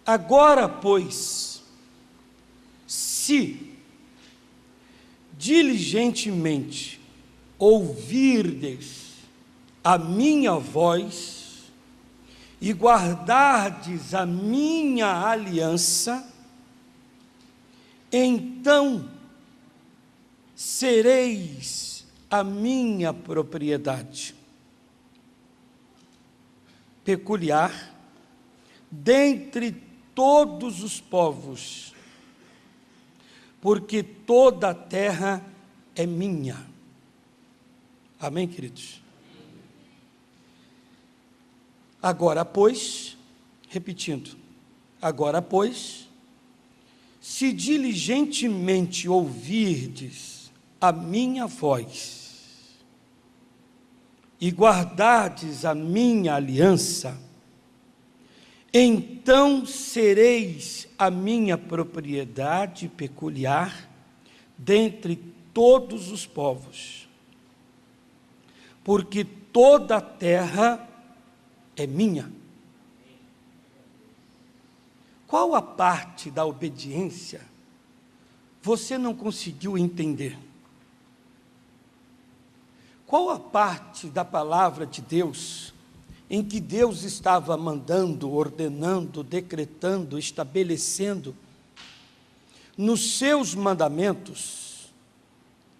Agora, pois, se diligentemente ouvirdes a minha voz e guardardes a minha aliança, então sereis a minha propriedade peculiar dentre todos os povos, porque toda a terra é minha. Amém, queridos? Agora, pois, repetindo, agora, pois, se diligentemente ouvirdes a minha voz e guardardes a minha aliança, então sereis a minha propriedade peculiar dentre todos os povos, porque toda a terra é minha. Qual a parte da obediência você não conseguiu entender? Qual a parte da palavra de Deus em que Deus estava mandando, ordenando, decretando, estabelecendo nos seus mandamentos,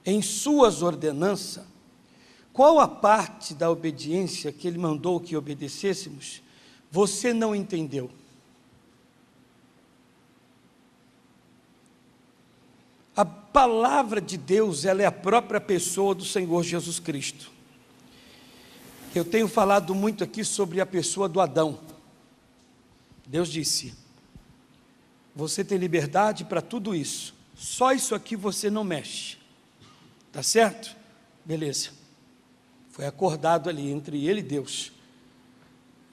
em suas ordenanças, qual a parte da obediência que Ele mandou que obedecêssemos, você não entendeu? A palavra de Deus, ela é a própria pessoa do Senhor Jesus Cristo. Eu tenho falado muito aqui sobre a pessoa do Adão. Deus disse: você tem liberdade para tudo isso, só isso aqui você não mexe. Tá certo? Beleza. Foi acordado ali entre ele e Deus.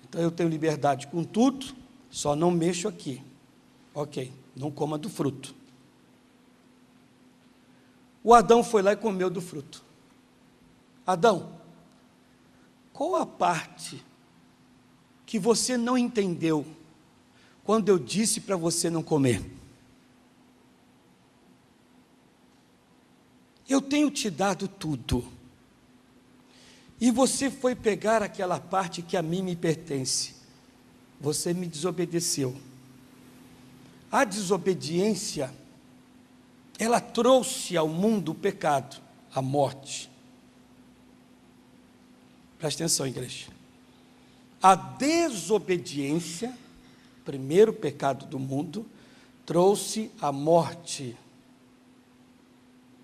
Então eu tenho liberdade com tudo, só não mexo aqui. Ok, não coma do fruto. O Adão foi lá e comeu do fruto. Adão, qual a parte que você não entendeu quando eu disse para você não comer? Eu tenho te dado tudo, e você foi pegar aquela parte que a mim me pertence. Você me desobedeceu. A desobediência, ela trouxe ao mundo o pecado, a morte. Presta atenção, igreja. A desobediência, primeiro pecado do mundo, trouxe a morte,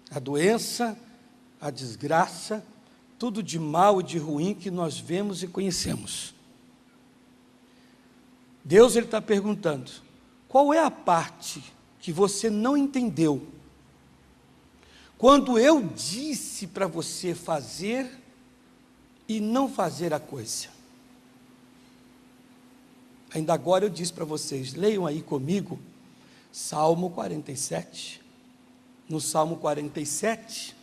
a doença, a desgraça, tudo de mal e de ruim que nós vemos e conhecemos. Deus, Ele está perguntando, qual é a parte que você não entendeu quando eu disse para você fazer e não fazer a coisa? Ainda agora eu disse para vocês, leiam aí comigo, Salmo 47, no Salmo 47,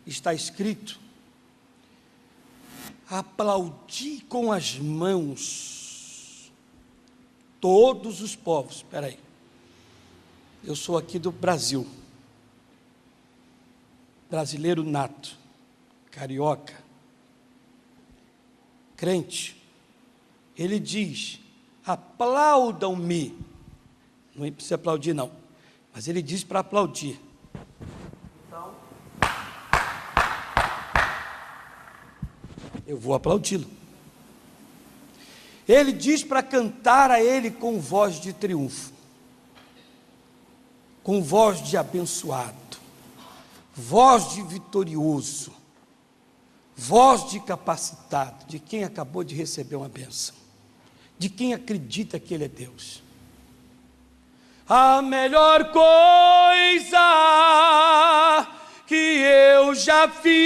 está escrito, aplaudi com as mãos todos os povos. Espera aí, eu sou aqui do Brasil, brasileiro nato, carioca, crente. Ele diz, aplaudam-me, não precisa aplaudir não, mas ele diz para aplaudir. Então, eu vou aplaudi-lo. Ele diz para cantar a Ele com voz de triunfo, com voz de abençoado, voz de vitorioso, voz de capacitado, de quem acabou de receber uma bênção, de quem acredita que Ele é Deus. A melhor coisa que eu já fiz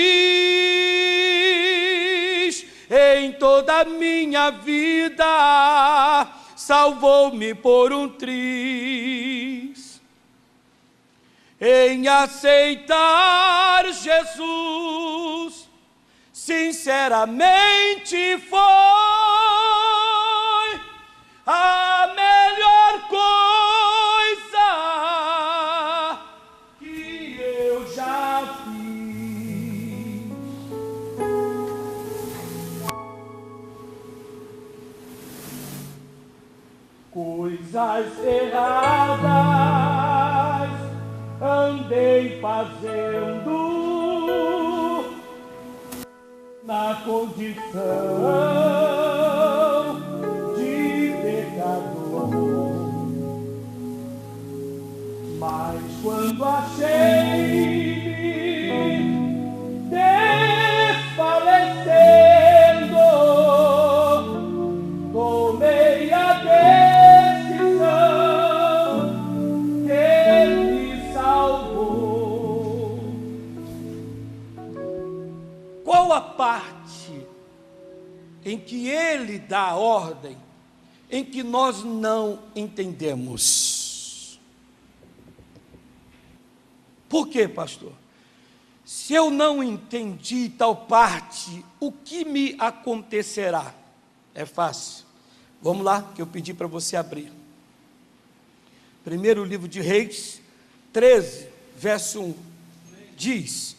em toda a minha vida, salvou-me por um triz. Em aceitar Jesus, sinceramente foi a melhor coisa coisas erradas andei fazendo na condição de pecador, mas quando achei-me desfalecendo, tomei a decisão que me salvou. Qual a parte em que ele dá a ordem em que nós não entendemos? Por quê, pastor? Se eu não entendi tal parte, o que me acontecerá? É fácil. Vamos lá, que eu pedi para você abrir. Primeiro livro de Reis, 13, verso 1. Diz: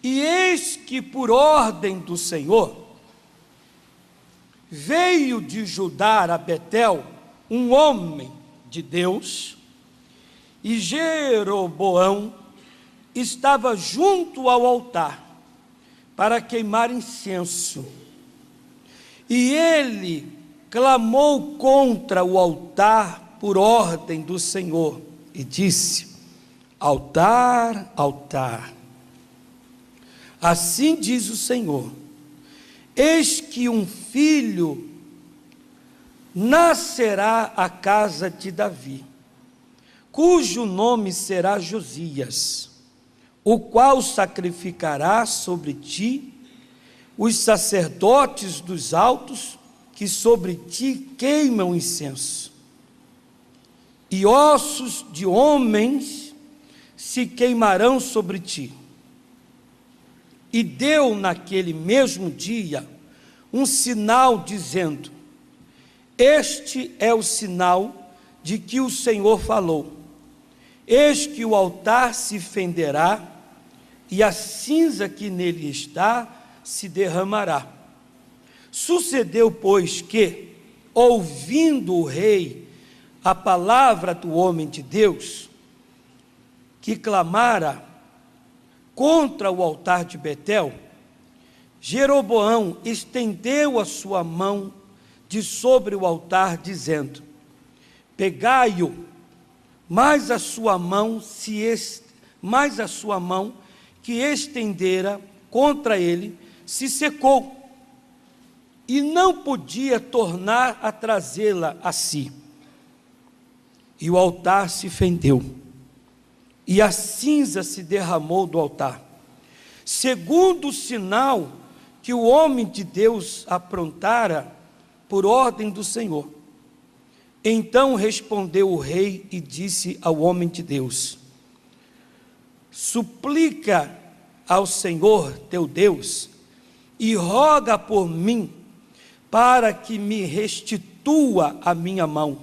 e eis que por ordem do Senhor, veio de Judá a Betel um homem de Deus, e Jeroboão estava junto ao altar para queimar incenso. E ele clamou contra o altar por ordem do Senhor e disse: altar, altar, assim diz o Senhor, eis que um filho nascerá à casa de Davi, cujo nome será Josias, o qual sacrificará sobre ti os sacerdotes dos altos que sobre ti queimam incenso, e ossos de homens se queimarão sobre ti. E deu naquele mesmo dia um sinal dizendo: este é o sinal de que o Senhor falou, eis que o altar se fenderá e a cinza que nele está se derramará. Sucedeu, pois, que, ouvindo o rei a palavra do homem de Deus, que clamara contra o altar de Betel, Jeroboão estendeu a sua mão de sobre o altar, dizendo: pegai-o, mas a sua mão que estendera contra ele se secou, e não podia tornar a trazê-la a si. E o altar se fendeu, e a cinza se derramou do altar, segundo o sinal que o homem de Deus aprontara por ordem do Senhor. Então respondeu o rei e disse ao homem de Deus: suplica ao Senhor teu Deus e roga por mim, para que me restitua a minha mão.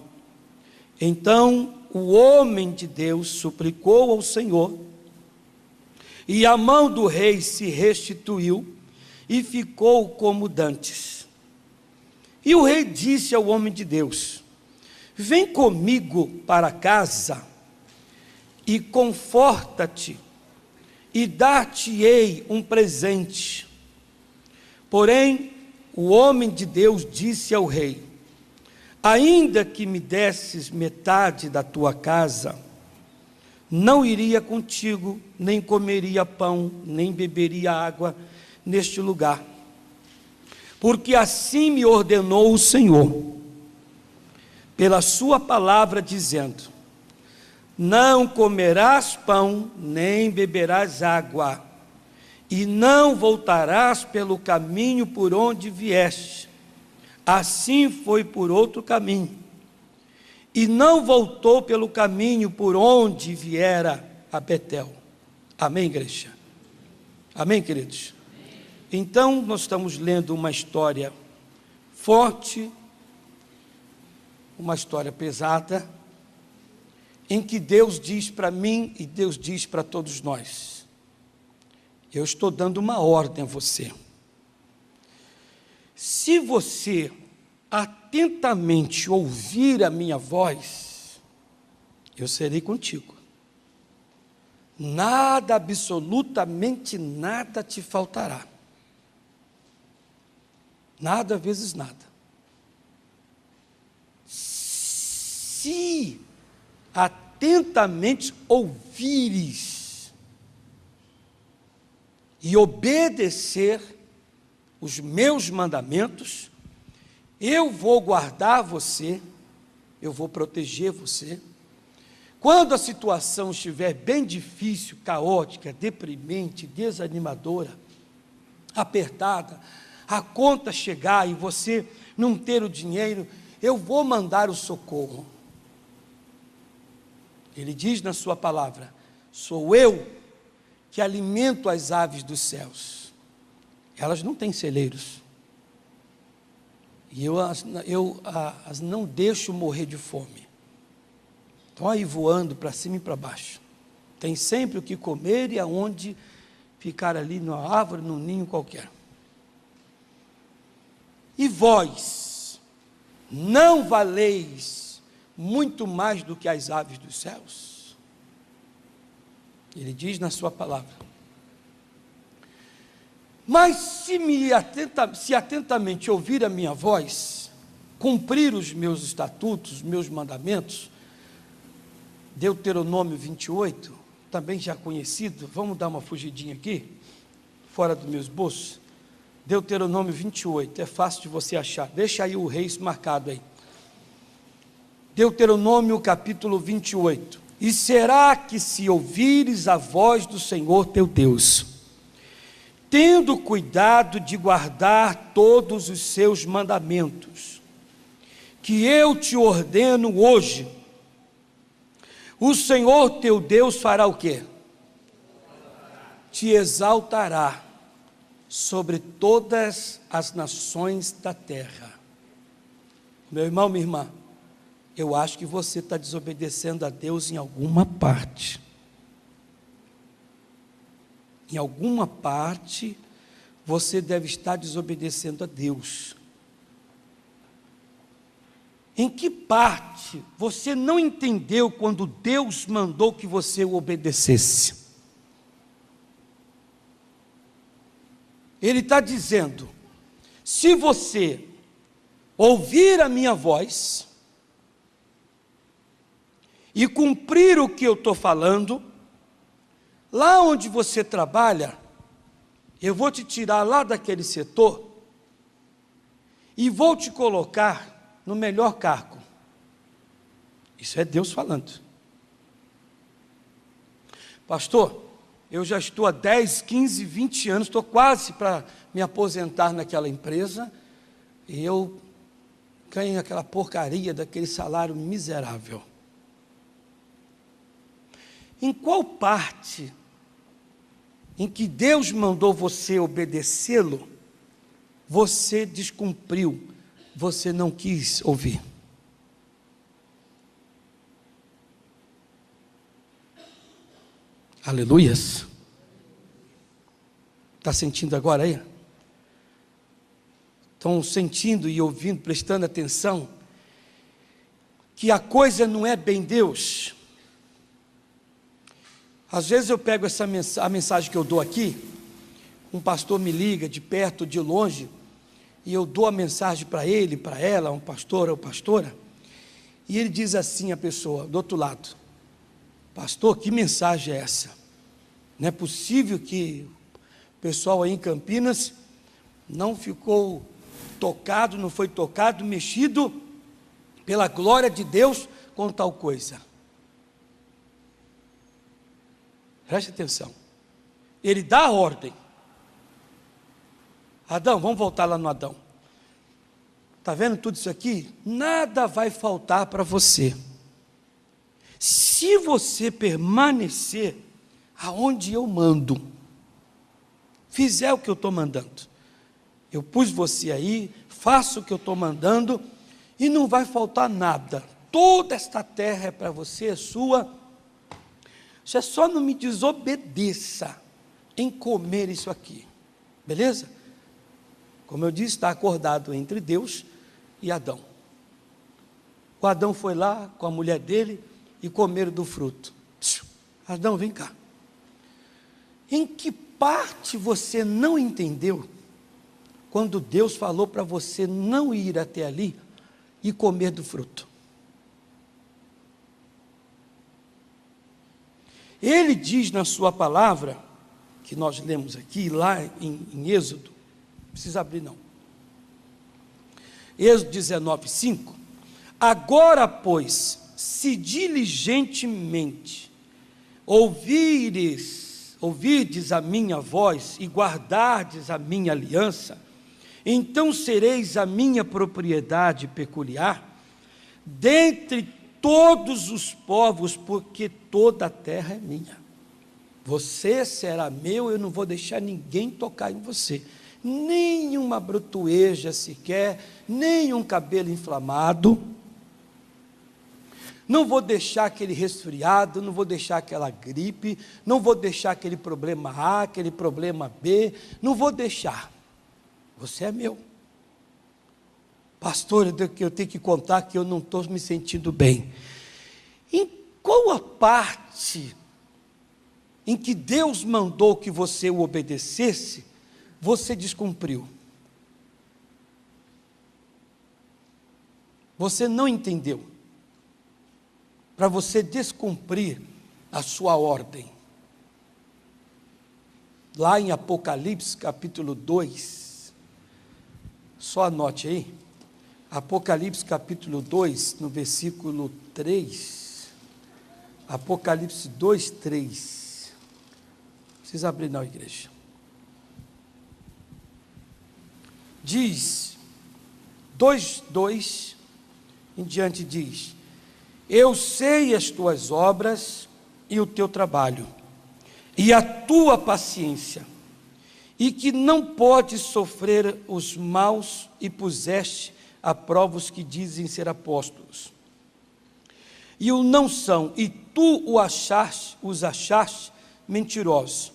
Então o homem de Deus suplicou ao Senhor, e a mão do rei se restituiu, e ficou como dantes. E o rei disse ao homem de Deus: vem comigo para casa, e conforta-te, e dar-te-ei um presente. Porém, o homem de Deus disse ao rei: ainda que me desses metade da tua casa, não iria contigo, nem comeria pão, nem beberia água neste lugar, porque assim me ordenou o Senhor, pela sua palavra, dizendo: não comerás pão, nem beberás água, e não voltarás pelo caminho por onde vieste. Assim foi por outro caminho, e não voltou pelo caminho por onde viera a Betel. Amém, igreja? Amém, queridos? Então, nós estamos lendo uma história forte, uma história pesada, em que Deus diz para mim e Deus diz para todos nós: eu estou dando uma ordem a você. Se você atentamente ouvir a minha voz, eu serei contigo. Nada, absolutamente nada te faltará. Nada vezes nada. Se atentamente ouvires e obedecer os meus mandamentos, eu vou guardar você, eu vou proteger você. Quando a situação estiver bem difícil, caótica, deprimente, desanimadora, apertada, a conta chegar e você não ter o dinheiro, eu vou mandar o socorro. Ele diz na sua palavra: sou eu que alimento as aves dos céus. Elas não têm celeiros. E eu as não deixo morrer de fome. Estão aí voando para cima e para baixo. Tem sempre o que comer e aonde ficar ali numa árvore, num ninho qualquer. E vós não valeis muito mais do que as aves dos céus? Ele diz na sua palavra. Mas se atentamente ouvir a minha voz, cumprir os meus estatutos, os meus mandamentos, Deuteronômio 28, também já conhecido, vamos dar uma fugidinha aqui, fora do meu esboço. Deuteronômio 28, é fácil de você achar, deixa aí o Reis marcado aí. Deuteronômio capítulo 28. E será que se ouvires a voz do Senhor teu Deus, tendo cuidado de guardar todos os seus mandamentos, que eu te ordeno hoje, o Senhor teu Deus fará o quê? Te exaltará sobre todas as nações da terra. Meu irmão, minha irmã, eu acho que você está desobedecendo a Deus em alguma parte. Em alguma parte, você deve estar desobedecendo a Deus. Em que parte você não entendeu quando Deus mandou que você o obedecesse? Ele está dizendo: se você ouvir a minha voz e cumprir o que eu estou falando, lá onde você trabalha, eu vou te tirar lá daquele setor e vou te colocar no melhor cargo. Isso é Deus falando. Pastor, eu já estou há 10, 15, 20 anos, estou quase para me aposentar naquela empresa, e eu ganho aquela porcaria daquele salário miserável. Em qual parte em que Deus mandou você obedecê-lo, você descumpriu, você não quis ouvir? Aleluias. Está sentindo agora aí? Estão sentindo e ouvindo, prestando atenção, que a coisa não é bem Deus? Às vezes eu pego a mensagem que eu dou aqui, um pastor me liga de perto, de longe, e eu dou a mensagem para ele, para ela, um pastor ou pastora, e ele diz assim, a pessoa do outro lado: pastor, que mensagem é essa? Não é possível que o pessoal aí em Campinas não ficou tocado, não foi tocado, mexido pela glória de Deus com tal coisa. Preste atenção. Ele dá a ordem. Adão, vamos voltar lá no Adão. Está vendo tudo isso aqui? Nada vai faltar para você, se você permanecer aonde eu mando, fizer o que eu estou mandando. Eu pus você aí, faça o que eu estou mandando, e não vai faltar nada. Toda esta terra é para você, é sua. Você só não me desobedeça em comer isso aqui, beleza? Como eu disse, está acordado entre Deus e Adão. O Adão foi lá com a mulher dele e comeram do fruto. Adão, vem cá. Em que parte você não entendeu quando Deus falou para você não ir até ali e comer do fruto? Ele diz na sua palavra, que nós lemos aqui, lá em Êxodo, não precisa abrir não. Êxodo 19:5. Agora, pois, se diligentemente ouvirdes a minha voz e guardardes a minha aliança, então sereis a minha propriedade peculiar dentre todos os povos, porque toda a terra é minha. Você será meu, eu não vou deixar ninguém tocar em você, nenhuma brotoeja sequer, nenhum cabelo inflamado, não vou deixar aquele resfriado, não vou deixar aquela gripe, não vou deixar aquele problema A, aquele problema B, não vou deixar. Você é meu. Pastor, eu tenho que contar que eu não estou me sentindo bem. Em qual a parte em que Deus mandou que você o obedecesse, você descumpriu? Você não entendeu. Para você descumprir a sua ordem. Lá em Apocalipse capítulo 2, só anote aí, Apocalipse capítulo 2, no versículo 3, Apocalipse 2, 3, não precisa abrir não, igreja, diz, 2 em diante diz: eu sei as tuas obras e o teu trabalho, e a tua paciência, e que não podes sofrer os maus, e puseste à prova os que dizem ser apóstolos, e o não são, e tu os achaste mentirosos,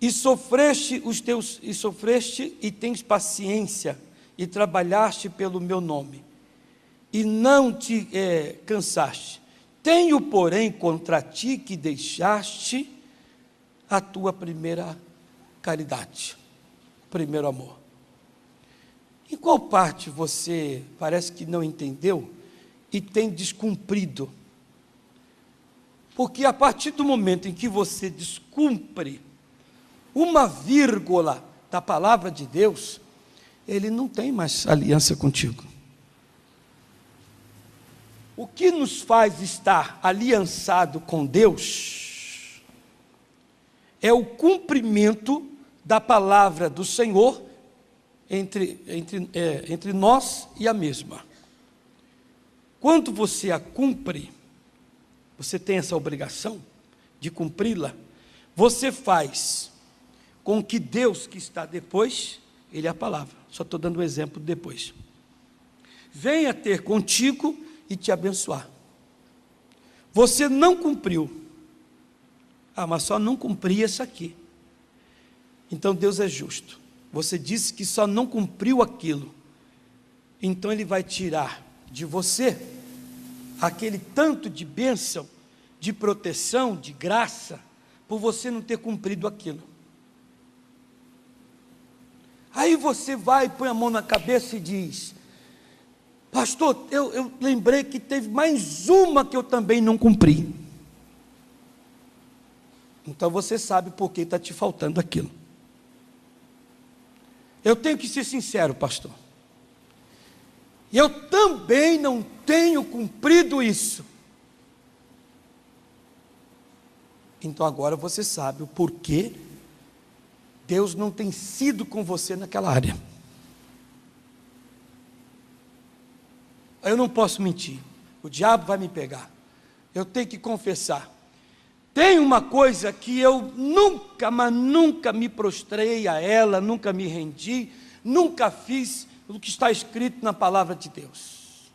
e sofreste e tens paciência, e trabalhaste pelo meu nome, e não te cansaste. Tenho, porém, contra ti que deixaste a tua primeira caridade, primeiro amor. Em qual parte você parece que não entendeu e tem descumprido? Porque a partir do momento em que você descumpre uma vírgula da palavra de Deus, Ele não tem mais aliança contigo. O que nos faz estar aliançado com Deus é o cumprimento da palavra do Senhor entre nós e a mesma. Quando você a cumpre, você tem essa obrigação de cumpri-la, você faz com que Deus que está depois, Ele é a palavra, só estou dando um exemplo depois, venha ter contigo e te abençoar. Você não cumpriu. Mas só não cumpri essa aqui. Então Deus é justo. Você disse que só não cumpriu aquilo. Então Ele vai tirar de você aquele tanto de bênção, de proteção, de graça, por você não ter cumprido aquilo. Aí você vai, põe a mão na cabeça e diz: pastor, eu lembrei que teve mais uma que eu também não cumpri. Então você sabe por que está te faltando aquilo. Eu tenho que ser sincero, pastor. Eu também não tenho cumprido isso. Então agora você sabe o porquê Deus não tem sido com você naquela área. Eu não posso mentir, o diabo vai me pegar, eu tenho que confessar. Tem uma coisa que eu nunca, mas nunca me prostrei a ela, nunca me rendi, nunca fiz o que está escrito na palavra de Deus.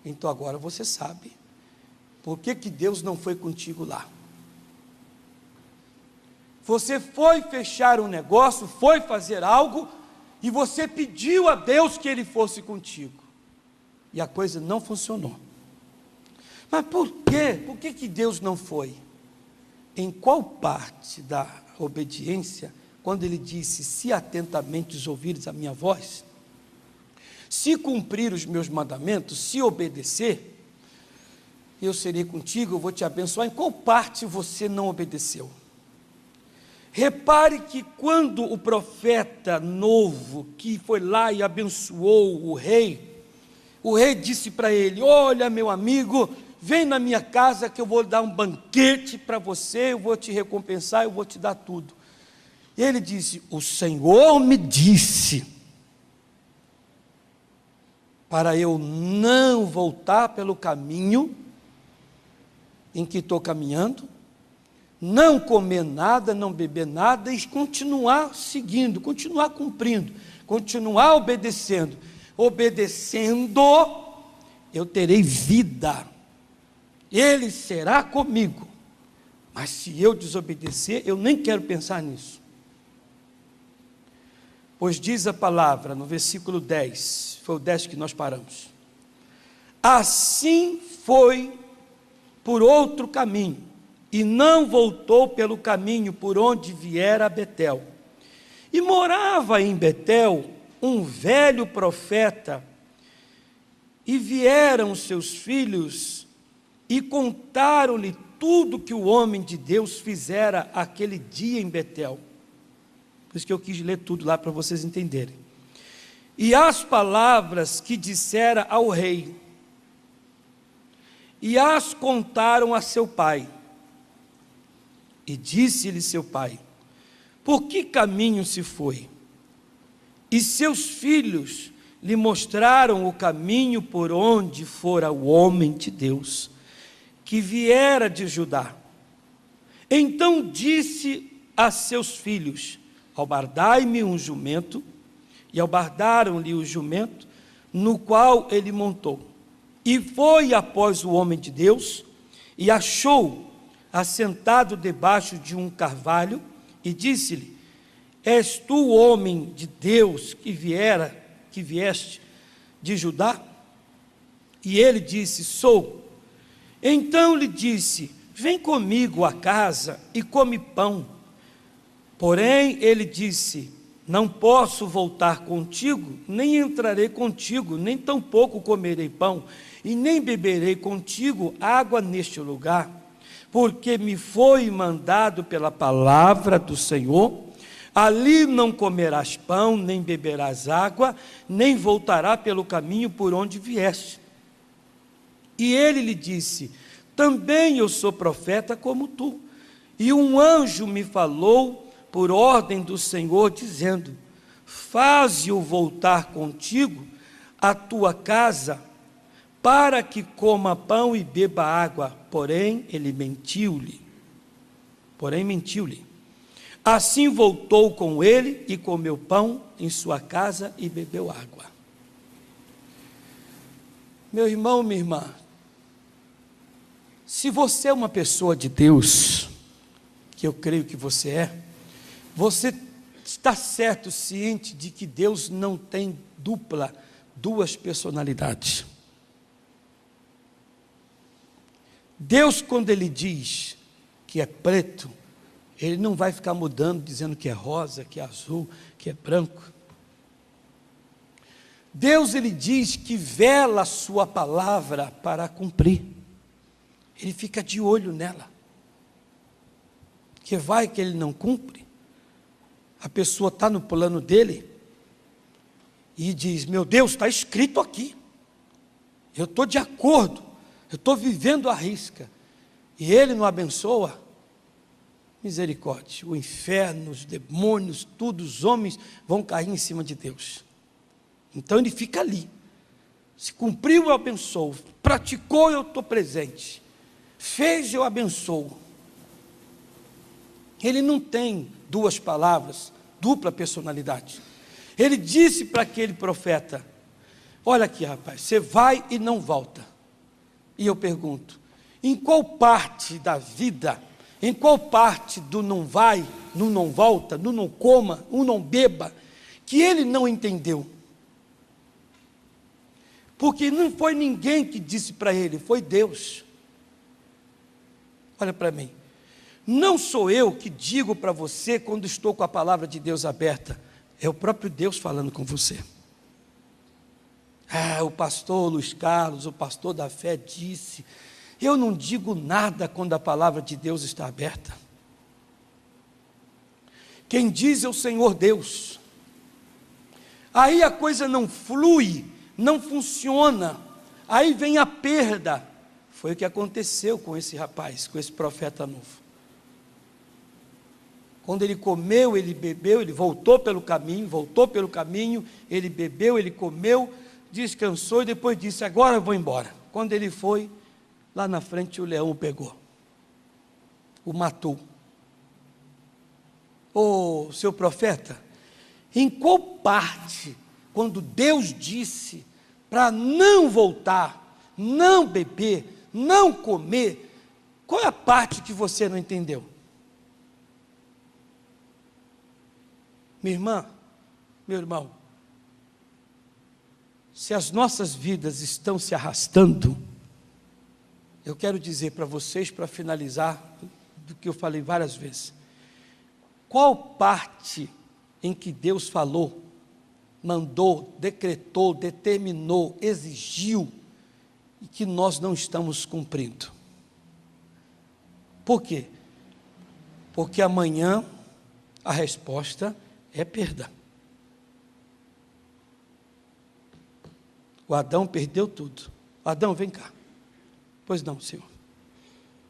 Então agora você sabe por que Deus não foi contigo lá. Você foi fechar um negócio, foi fazer algo, e você pediu a Deus que Ele fosse contigo, e a coisa não funcionou. Mas por quê? Por que Deus não foi? Em qual parte da obediência, quando Ele disse, se atentamente ouvires a minha voz, se cumprir os meus mandamentos, se obedecer, eu serei contigo, eu vou te abençoar. Em qual parte você não obedeceu? Repare que quando o profeta novo, que foi lá e abençoou o rei disse para ele, olha meu amigo, vem na minha casa que eu vou dar um banquete para você, eu vou te recompensar, eu vou te dar tudo. E ele disse, o Senhor me disse, para eu não voltar pelo caminho em que estou caminhando, não comer nada, não beber nada e continuar seguindo, continuar cumprindo, continuar obedecendo. Obedecendo, eu terei vida, Ele será comigo, mas se eu desobedecer, eu nem quero pensar nisso. Pois diz a palavra no versículo 10, foi o 10 que nós paramos, assim foi por outro caminho, e não voltou pelo caminho por onde viera a Betel, e morava em Betel um velho profeta, e vieram seus filhos, e contaram-lhe tudo que o homem de Deus fizera aquele dia em Betel. Por isso que eu quis ler tudo lá para vocês entenderem. E as palavras que dissera ao rei, e as contaram a seu pai. E disse-lhe seu pai, por que caminho se foi? E seus filhos lhe mostraram o caminho por onde fora o homem de Deus, que viera de Judá. Então disse a seus filhos, albardai-me um jumento, e albardaram-lhe o jumento, no qual ele montou. E foi após o homem de Deus, e achou assentado debaixo de um carvalho, e disse-lhe, és tu o homem de Deus que vieste de Judá? E ele disse, sou. Então lhe disse, vem comigo à casa e come pão. Porém ele disse, não posso voltar contigo, nem entrarei contigo, nem tampouco comerei pão, e nem beberei contigo água neste lugar, porque me foi mandado pela palavra do Senhor, ali não comerás pão, nem beberás água, nem voltará pelo caminho por onde vieste. E ele lhe disse, também eu sou profeta como tu, e um anjo me falou por ordem do Senhor, dizendo, faze-o voltar contigo à tua casa, para que coma pão e beba água. Porém, ele mentiu-lhe. Assim voltou com ele e comeu pão em sua casa e bebeu água. Meu irmão, minha irmã, se você é uma pessoa de Deus, que eu creio que você é, você está certo, ciente de que Deus não tem duas personalidades. Deus, quando Ele diz que é preto, Ele não vai ficar mudando, dizendo que é rosa, que é azul, que é branco. Deus, Ele diz que vela a sua palavra para cumprir. Ele fica de olho nela. Que vai que Ele não cumpre. A pessoa está no plano dele e diz, meu Deus, está escrito aqui. Eu estou de acordo. Eu estou vivendo à risca, e Ele não abençoa, misericórdia, o inferno, os demônios, tudo, os homens vão cair em cima de Deus. Então Ele fica ali, se cumpriu eu abençoo, praticou eu estou presente, fez eu abençoo. Ele não tem duas palavras, dupla personalidade. Ele disse para aquele profeta, olha aqui rapaz, você vai e não volta. E eu pergunto, em qual parte da vida, em qual parte do não vai, no não volta, no não coma, no não beba, que ele não entendeu. Porque não foi ninguém que disse para ele, foi Deus. Olha para mim. Não sou eu que digo para você quando estou com a palavra de Deus aberta. É o próprio Deus falando com você. O pastor Luiz Carlos, o pastor da fé disse. Eu não digo nada quando a palavra de Deus está aberta. Quem diz é o Senhor Deus. Aí a coisa não flui, não funciona. Aí vem a perda. Foi o que aconteceu com esse rapaz, com esse profeta novo. Quando ele comeu, ele bebeu, ele voltou pelo caminho, ele bebeu, ele comeu, descansou e depois disse, agora eu vou embora. Quando ele foi, lá na frente o leão o pegou, o matou. Ô, seu profeta, em qual parte, quando Deus disse para não voltar, não beber, não comer, qual é a parte que você não entendeu? Minha irmã, meu irmão, se as nossas vidas estão se arrastando, eu quero dizer para vocês, para finalizar, do que eu falei várias vezes, qual parte em que Deus falou, mandou, decretou, determinou, exigiu, e que nós não estamos cumprindo? Por quê? Porque amanhã a resposta é perda. O Adão perdeu tudo. Adão, vem cá. Pois não, Senhor.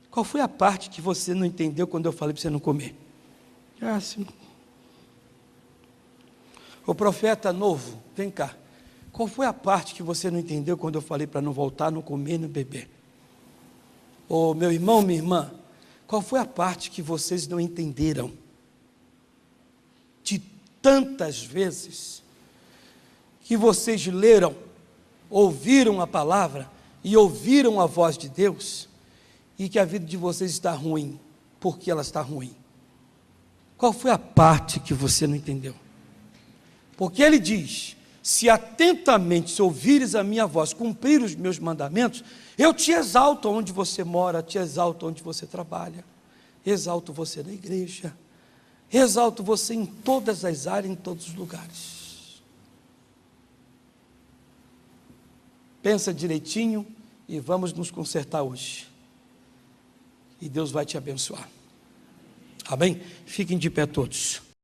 Qual foi a parte que você não entendeu quando eu falei para você não comer? Senhor. O profeta novo, vem cá. Qual foi a parte que você não entendeu quando eu falei para não voltar, não comer, não beber? Meu irmão, minha irmã, qual foi a parte que vocês não entenderam? De tantas vezes que vocês leram, ouviram a palavra e ouviram a voz de Deus, e que a vida de vocês está ruim, porque ela está ruim. Qual foi a parte que você não entendeu? Porque ele diz, se atentamente se ouvires a minha voz, cumprir os meus mandamentos, eu te exalto onde você mora, te exalto onde você trabalha, exalto você na igreja, exalto você em todas as áreas, em todos os lugares. Pensa direitinho e vamos nos consertar hoje. E Deus vai te abençoar. Amém? Fiquem de pé todos.